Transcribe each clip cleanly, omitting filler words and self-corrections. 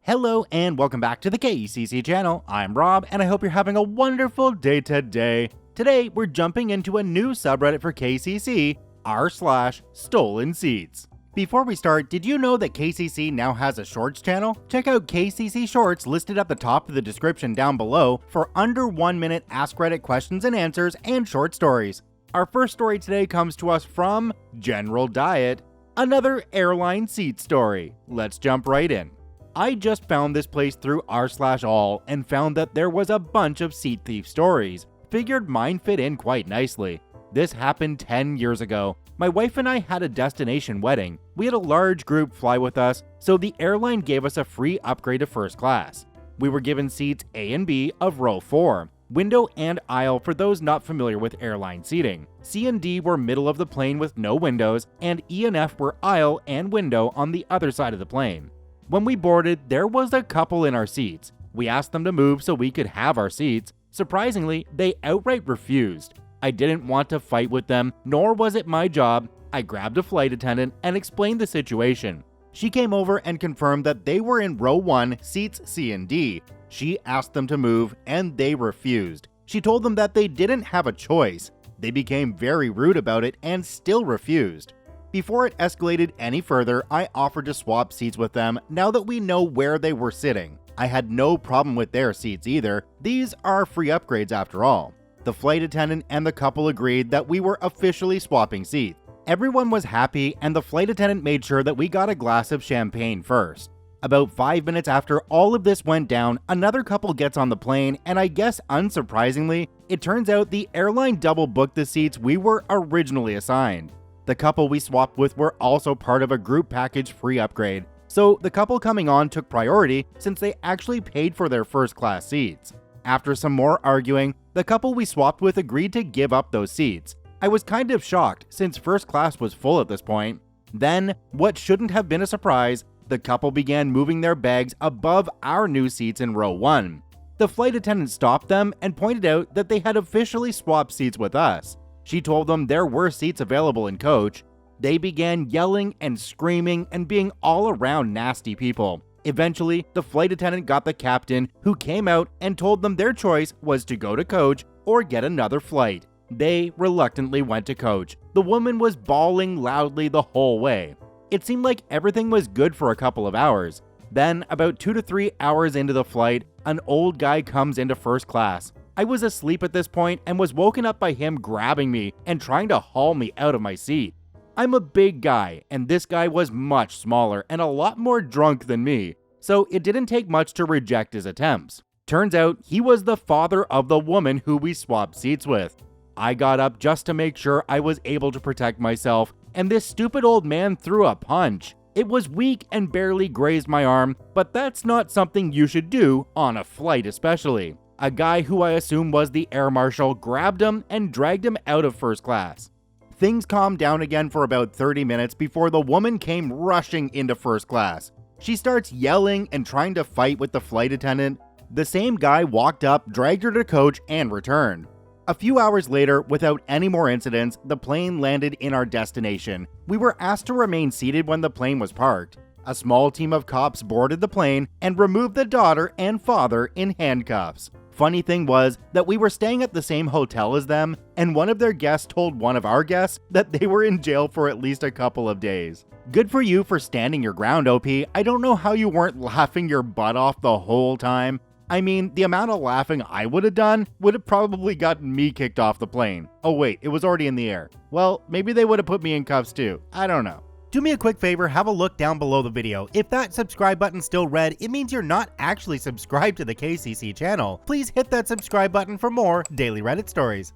Hello and welcome back to the KCC channel. I'm Rob and I hope you're having a wonderful day today. Today we're jumping into a new subreddit for KCC, r/StolenSeats. Before we start, did you know that KCC now has a shorts channel? Check out KCC Shorts listed at the top of the description down below for under 1 minute Ask Reddit questions and answers and short stories. Our first story today comes to us from General Diet, another airline seat story. Let's jump right in. I just found this place through r/all and found that there was a bunch of seat thief stories. Figured mine fit in quite nicely. This happened 10 years ago. My wife and I had a destination wedding. We had a large group fly with us, so the airline gave us a free upgrade to first class. We were given seats A and B of row 4, window and aisle for those not familiar with airline seating. C and D were middle of the plane with no windows, and E and F were aisle and window on the other side of the plane. When we boarded, there was a couple in our seats. We asked them to move so we could have our seats. Surprisingly, they outright refused. I didn't want to fight with them, nor was it my job. I grabbed a flight attendant and explained the situation. She came over and confirmed that they were in row 1, seats C and D. She asked them to move, and they refused. She told them that they didn't have a choice. They became very rude about it and still refused. Before it escalated any further, I offered to swap seats with them now that we know where they were sitting. I had no problem with their seats either. These are free upgrades after all. The flight attendant and the couple agreed that we were officially swapping seats. Everyone was happy, and the flight attendant made sure that we got a glass of champagne first. About 5 minutes after all of this went down, another couple gets on the plane, and I guess unsurprisingly, it turns out the airline double booked the seats we were originally assigned. The couple we swapped with were also part of a group package free upgrade, so the couple coming on took priority since they actually paid for their first class seats. After some more arguing, the couple we swapped with agreed to give up those seats. I was kind of shocked since first class was full at this point. Then, what shouldn't have been a surprise, the couple began moving their bags above our new seats in row 1. The flight attendant stopped them and pointed out that they had officially swapped seats with us. She told them there were seats available in coach. They began yelling and screaming and being all around nasty people. Eventually, the flight attendant got the captain, who came out and told them their choice was to go to coach or get another flight. They reluctantly went to coach. The woman was bawling loudly the whole way. It seemed like everything was good for a couple of hours. Then, about 2 to 3 hours into the flight, an old guy comes into first class. I was asleep at this point and was woken up by him grabbing me and trying to haul me out of my seat. I'm a big guy, and this guy was much smaller and a lot more drunk than me, so it didn't take much to reject his attempts. Turns out he was the father of the woman who we swapped seats with. I got up just to make sure I was able to protect myself, and this stupid old man threw a punch. It was weak and barely grazed my arm, but that's not something you should do on a flight especially. A guy who I assume was the air marshal grabbed him and dragged him out of first class. Things calmed down again for about 30 minutes before the woman came rushing into first class. She starts yelling and trying to fight with the flight attendant. The same guy walked up, dragged her to coach, and returned. A few hours later, without any more incidents, the plane landed in our destination. We were asked to remain seated when the plane was parked. A small team of cops boarded the plane and removed the daughter and father in handcuffs. Funny thing was that we were staying at the same hotel as them, and one of their guests told one of our guests that they were in jail for at least a couple of days. Good for you for standing your ground, OP. I don't know how you weren't laughing your butt off the whole time. I mean, the amount of laughing I would have done would have probably gotten me kicked off the plane. Oh wait, it was already in the air. Well, maybe they would have put me in cuffs too. I don't know. Do me a quick favor, have a look down below the video. If that subscribe button's still red, it means you're not actually subscribed to the KCC channel. Please hit that subscribe button for more daily Reddit stories.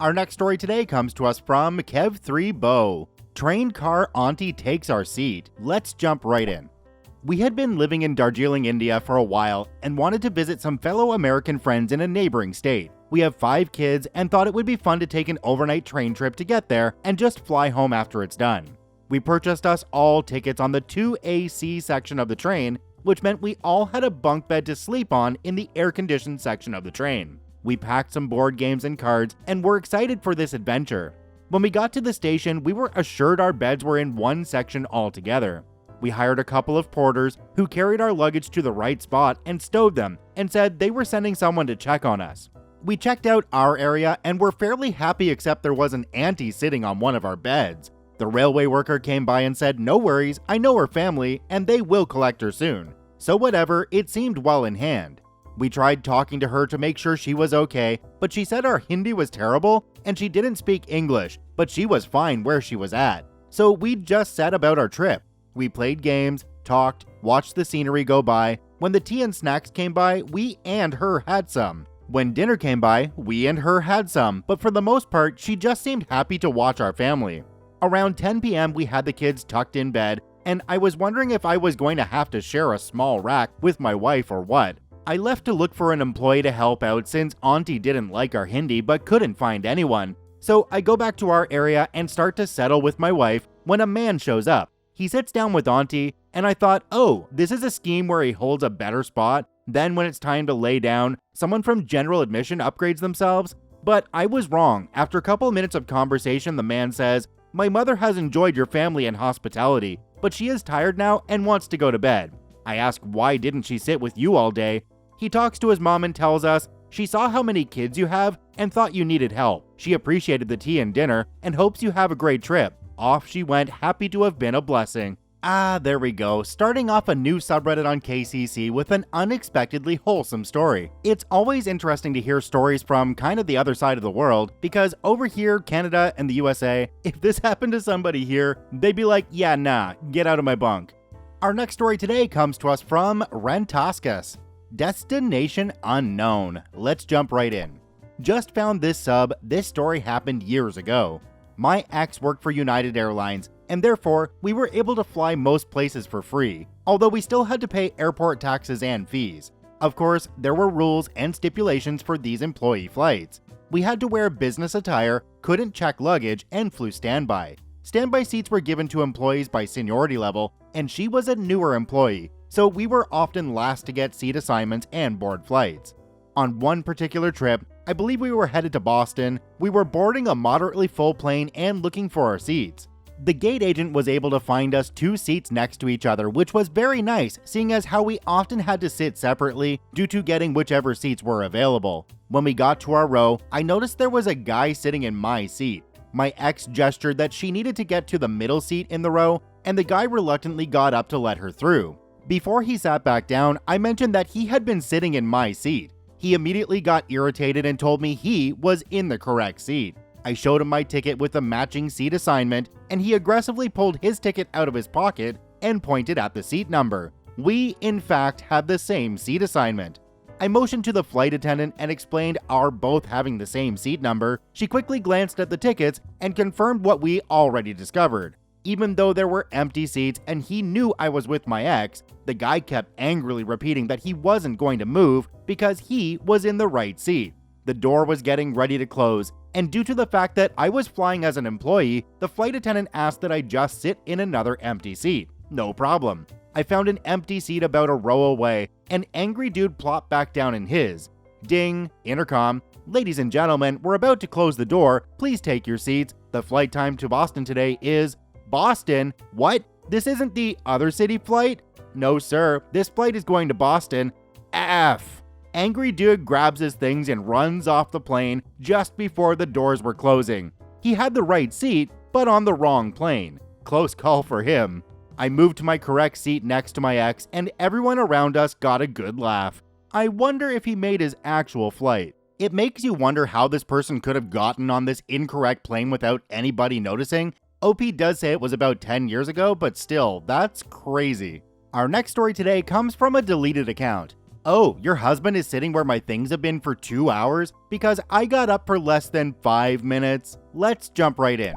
Our next story today comes to us from Kev3Bo. Train car auntie takes our seat. Let's jump right in. We had been living in Darjeeling, India for a while and wanted to visit some fellow American friends in a neighboring state. We have 5 kids and thought it would be fun to take an overnight train trip to get there and just fly home after it's done. We purchased us all tickets on the 2AC section of the train, which meant we all had a bunk bed to sleep on in the air-conditioned section of the train. We packed some board games and cards and were excited for this adventure. When we got to the station, we were assured our beds were in one section altogether. We hired a couple of porters who carried our luggage to the right spot and stowed them and said they were sending someone to check on us. We checked out our area and were fairly happy, except there was an auntie sitting on one of our beds. The railway worker came by and said, "No worries, I know her family and they will collect her soon." So whatever, it seemed well in hand. We tried talking to her to make sure she was okay, but she said our Hindi was terrible and she didn't speak English, but she was fine where she was at. So we just set about our trip. We played games, talked, watched the scenery go by. When the tea and snacks came by, we and her had some. When dinner came by, we and her had some, but for the most part, she just seemed happy to watch our family. Around 10 p.m., we had the kids tucked in bed, and I was wondering if I was going to have to share a small rack with my wife or what. I left to look for an employee to help out since Auntie didn't like our Hindi but couldn't find anyone. So I go back to our area and start to settle with my wife when a man shows up. He sits down with Auntie, and I thought, oh, this is a scheme where he holds a better spot. Then when it's time to lay down, someone from general admission upgrades themselves. But I was wrong. After a couple minutes of conversation, the man says, "My mother has enjoyed your family and hospitality, but she is tired now and wants to go to bed." I ask, why didn't she sit with you all day? He talks to his mom and tells us, "She saw how many kids you have and thought you needed help. She appreciated the tea and dinner and hopes you have a great trip." Off she went, happy to have been a blessing. There we go, starting off a new subreddit on KCC with an unexpectedly wholesome story. It's always interesting to hear stories from kind of the other side of the world, because over here, Canada and the USA, if this happened to somebody here, they'd be like, yeah, nah, get out of my bunk. Our next story today comes to us from Rentascus. Destination unknown. Let's jump right in. Just found this sub. This story happened years ago. My ex worked for United Airlines, and therefore we were able to fly most places for free, although we still had to pay airport taxes and fees. Of course, there were rules and stipulations for these employee flights. We had to wear business attire, couldn't check luggage, and flew standby. Standby seats were given to employees by seniority level, and she was a newer employee, so we were often last to get seat assignments and board flights. On one particular trip, I believe we were headed to Boston, we were boarding a moderately full plane and looking for our seats. The gate agent was able to find us 2 seats next to each other, which was very nice, seeing as how we often had to sit separately due to getting whichever seats were available. When we got to our row, I noticed there was a guy sitting in my seat. My ex gestured that she needed to get to the middle seat in the row, and the guy reluctantly got up to let her through. Before he sat back down, I mentioned that he had been sitting in my seat. He immediately got irritated and told me he was in the correct seat. I showed him my ticket with a matching seat assignment, and he aggressively pulled his ticket out of his pocket and pointed at the seat number. We, in fact, had the same seat assignment. I motioned to the flight attendant and explained our both having the same seat number. She quickly glanced at the tickets and confirmed what we already discovered. Even though there were empty seats and he knew I was with my ex, the guy kept angrily repeating that he wasn't going to move because he was in the right seat. The door was getting ready to close, and due to the fact that I was flying as an employee, the flight attendant asked that I just sit in another empty seat. No problem. I found an empty seat about a row away. An angry dude plopped back down in his. Ding, intercom. "Ladies and gentlemen, we're about to close the door. Please take your seats. The flight time to Boston today is..." Boston? What? This isn't the other city flight? "No sir, this flight is going to Boston." F. Angry dude grabs his things and runs off the plane just before the doors were closing. He had the right seat, but on the wrong plane. Close call for him. I moved to my correct seat next to my ex, and everyone around us got a good laugh. I wonder if he made his actual flight. It makes you wonder how this person could have gotten on this incorrect plane without anybody noticing. OP does say it was about 10 years ago, but still, that's crazy. Our next story today comes from a deleted account. "Oh, your husband is sitting where my things have been for 2 hours because I got up for less than 5 minutes. Let's jump right in.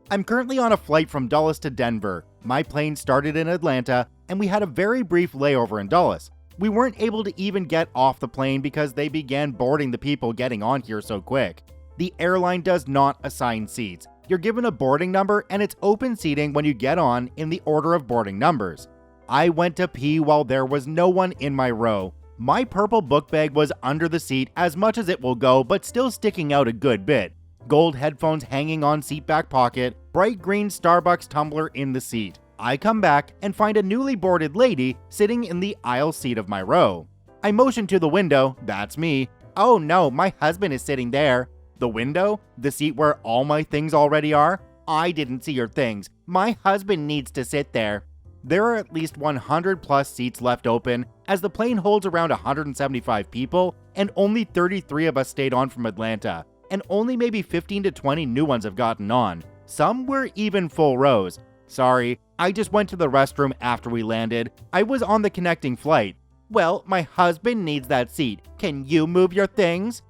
I'm currently on a flight from Dulles to Denver. My plane started in Atlanta, and we had a very brief layover in Dulles. We weren't able to even get off the plane because they began boarding the people getting on here so quick. The airline does not assign seats. You're given a boarding number and it's open seating when you get on in the order of boarding numbers. I went to pee while there was no one in my row. My purple book bag was under the seat as much as it will go, but still sticking out a good bit. Gold headphones hanging on seat back pocket, bright green Starbucks tumbler in the seat. I come back and find a newly boarded lady sitting in the aisle seat of my row. I motion to the window, that's me. Oh no, my husband is sitting there. The window? The seat where all my things already are? I didn't see your things. My husband needs to sit there. There are at least 100 plus seats left open, as the plane holds around 175 people, and only 33 of us stayed on from Atlanta, and only maybe 15 to 20 new ones have gotten on. Some were even full rows. Sorry, I just went to the restroom after we landed. I was on the connecting flight. Well, my husband needs that seat. Can you move your things?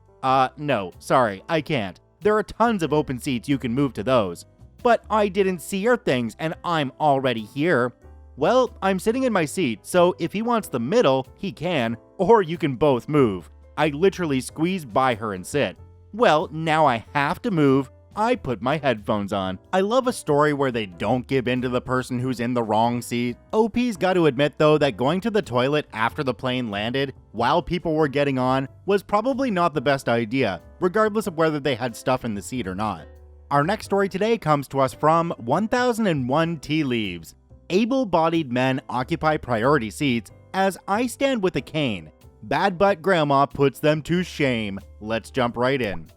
No, sorry, I can't. There are tons of open seats, you can move to those. But I didn't see your things and I'm already here. Well, I'm sitting in my seat, so if he wants the middle, he can, or you can both move. I literally squeeze by her and sit. Well, now I have to move. I put my headphones on. I love a story where they don't give in to the person who's in the wrong seat. OP's got to admit though that going to the toilet after the plane landed, while people were getting on, was probably not the best idea, regardless of whether they had stuff in the seat or not. Our next story today comes to us from 1001 Tea Leaves. Able-bodied men occupy priority seats as I stand with a cane. Bad butt grandma puts them to shame. Let's jump right in.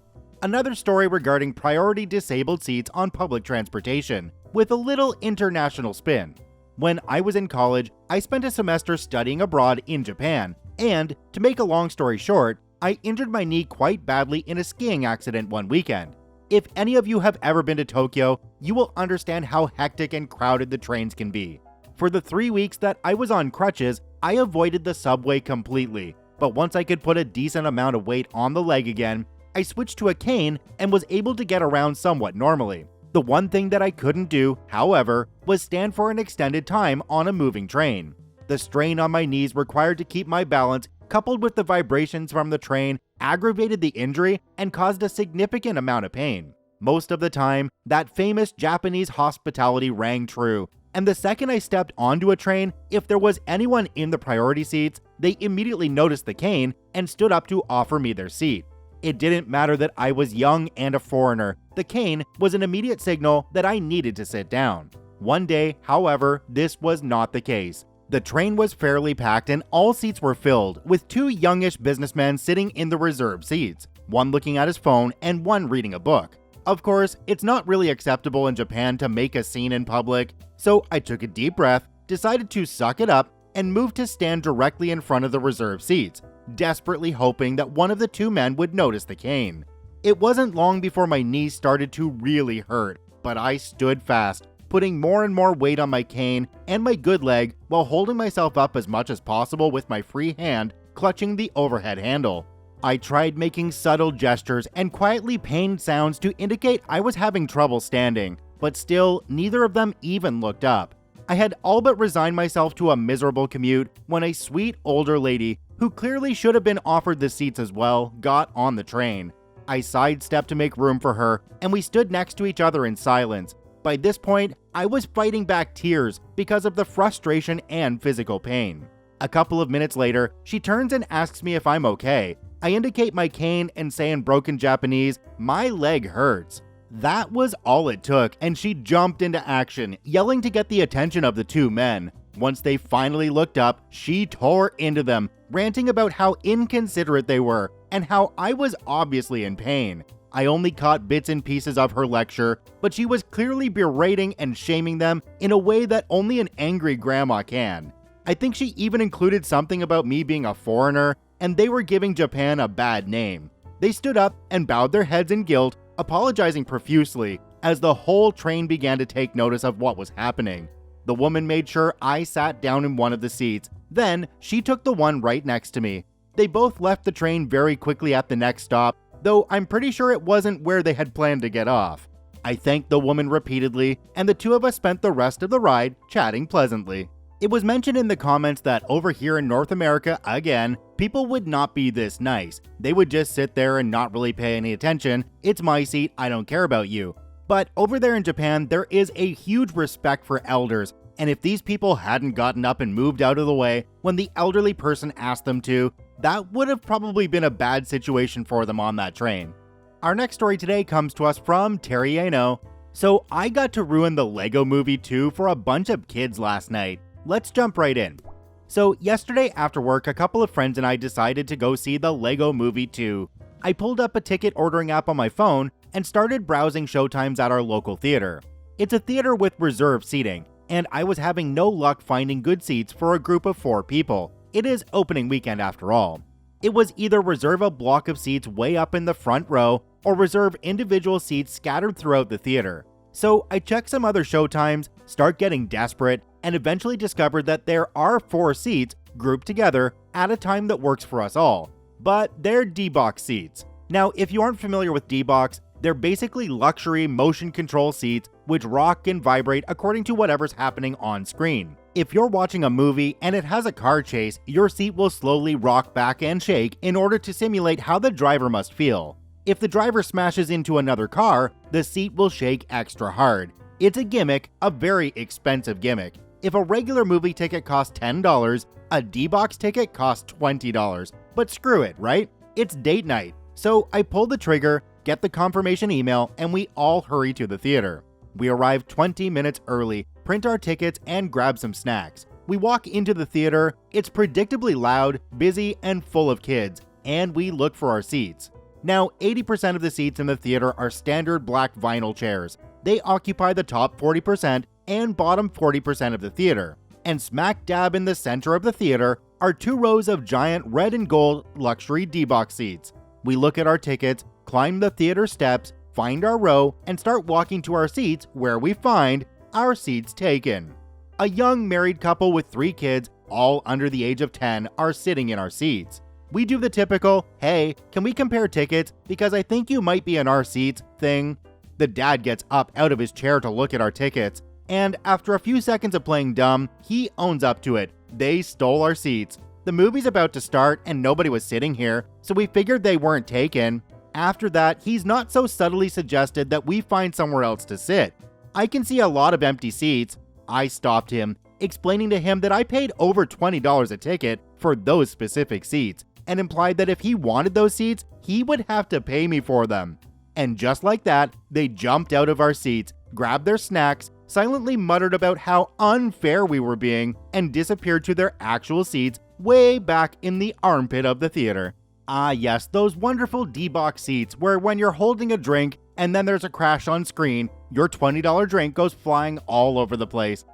Another story regarding priority disabled seats on public transportation, with a little international spin. When I was in college, I spent a semester studying abroad in Japan, and, to make a long story short, I injured my knee quite badly in a skiing accident one weekend. If any of you have ever been to Tokyo, you will understand how hectic and crowded the trains can be. For the 3 weeks that I was on crutches, I avoided the subway completely, but once I could put a decent amount of weight on the leg again, I switched to a cane and was able to get around somewhat normally. The one thing that I couldn't do, however, was stand for an extended time on a moving train. The strain on my knees required to keep my balance, coupled with the vibrations from the train, aggravated the injury and caused a significant amount of pain. Most of the time, that famous Japanese hospitality rang true, and the second I stepped onto a train, if there was anyone in the priority seats, they immediately noticed the cane and stood up to offer me their seat. It didn't matter that I was young and a foreigner, the cane was an immediate signal that I needed to sit down. One day, however, this was not the case. The train was fairly packed and all seats were filled, with two youngish businessmen sitting in the reserved seats, one looking at his phone and one reading a book. Of course, it's not really acceptable in Japan to make a scene in public, so I took a deep breath, decided to suck it up, and moved to stand directly in front of the reserved seats, desperately hoping that one of the two men would notice the cane. It wasn't long before my knees started to really hurt, but I stood fast, putting more and more weight on my cane and my good leg while holding myself up as much as possible with my free hand clutching the overhead handle. I tried making subtle gestures and quietly pained sounds to indicate I was having trouble standing, but still neither of them even looked up. I had all but resigned myself to a miserable commute when a sweet older lady, who clearly should have been offered the seats as well, got on the train. I sidestepped to make room for her, and we stood next to each other in silence. By this point, I was fighting back tears because of the frustration and physical pain. A couple of minutes later, she turns and asks me if I'm okay. I indicate my cane and say in broken Japanese, "My leg hurts." That was all it took, and she jumped into action, yelling to get the attention of the two men. Once they finally looked up, she tore into them, ranting about how inconsiderate they were and how I was obviously in pain. I only caught bits and pieces of her lecture, but she was clearly berating and shaming them in a way that only an angry grandma can. I think she even included something about me being a foreigner, and they were giving Japan a bad name. They stood up and bowed their heads in guilt, apologizing profusely, as the whole train began to take notice of what was happening. The woman made sure I sat down in one of the seats, then she took the one right next to me. They both left the train very quickly at the next stop, though I'm pretty sure it wasn't where they had planned to get off. I thanked the woman repeatedly, and the two of us spent the rest of the ride chatting pleasantly. It was mentioned in the comments that over here in North America, again, people would not be this nice. They would just sit there and not really pay any attention. It's my seat, I don't care about you. But over there in Japan, there is a huge respect for elders, and if these people hadn't gotten up and moved out of the way when the elderly person asked them to, that would have probably been a bad situation for them on that train. Our next story today comes to us from Terriano. So I got to ruin the Lego Movie 2 for a bunch of kids last night. Let's jump right in. So yesterday after work, a couple of friends and I decided to go see the Lego Movie 2. I pulled up a ticket ordering app on my phone and started browsing showtimes at our local theater. It's a theater with reserved seating, and I was having no luck finding good seats for a group of 4 people. It is opening weekend after all. It was either reserve a block of seats way up in the front row or reserve individual seats scattered throughout the theater. So I checked some other showtimes, start getting desperate, and eventually discovered that there are 4 seats grouped together at a time that works for us all. But they're D-Box seats. Now, if you aren't familiar with D-Box, they're basically luxury motion control seats which rock and vibrate according to whatever's happening on screen. If you're watching a movie and it has a car chase, your seat will slowly rock back and shake in order to simulate how the driver must feel. If the driver smashes into another car, the seat will shake extra hard. It's a gimmick, a very expensive gimmick. If a regular movie ticket costs $10, a D-Box ticket costs $20. But screw it, right? It's date night. So I pull the trigger, get the confirmation email, and we all hurry to the theater. We arrive 20 minutes early, print our tickets, and grab some snacks. We walk into the theater. It's predictably loud, busy, and full of kids, and we look for our seats. Now, 80% of the seats in the theater are standard black vinyl chairs. They occupy the top 40% and bottom 40% of the theater. And smack dab in the center of the theater are 2 rows of giant red and gold luxury D-Box seats. We look at our tickets, climb the theater steps, find our row, and start walking to our seats, where we find our seats taken. A young married couple with 3 kids, all under the age of 10, are sitting in our seats. We do the typical, "Hey, can we compare tickets because I think you might be in our seats" thing. The dad gets up out of his chair to look at our tickets, and after a few seconds of playing dumb, he owns up to it. They stole our seats. The movie's about to start and nobody was sitting here, so we figured they weren't taken. After that, he's not so subtly suggested that we find somewhere else to sit. I can see a lot of empty seats. I stopped him, explaining to him that I paid over $20 a ticket for those specific seats, and implied that if he wanted those seats, he would have to pay me for them. And just like that, they jumped out of our seats, grabbed their snacks, silently muttered about how unfair we were being, and disappeared to their actual seats way back in the armpit of the theater. Ah yes, those wonderful D-Box seats where when you're holding a drink and then there's a crash on screen, your $20 drink goes flying all over the place.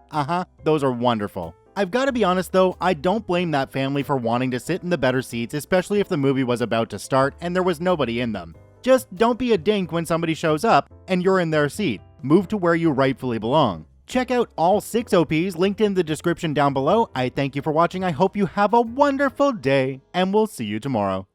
Those are wonderful. I've got to be honest though, I don't blame that family for wanting to sit in the better seats, especially if the movie was about to start and there was nobody in them. Just don't be a dink when somebody shows up and you're in their seat. Move to where you rightfully belong. Check out all 6 OPs linked in the description down below. I thank you for watching. I hope you have a wonderful day, and we'll see you tomorrow.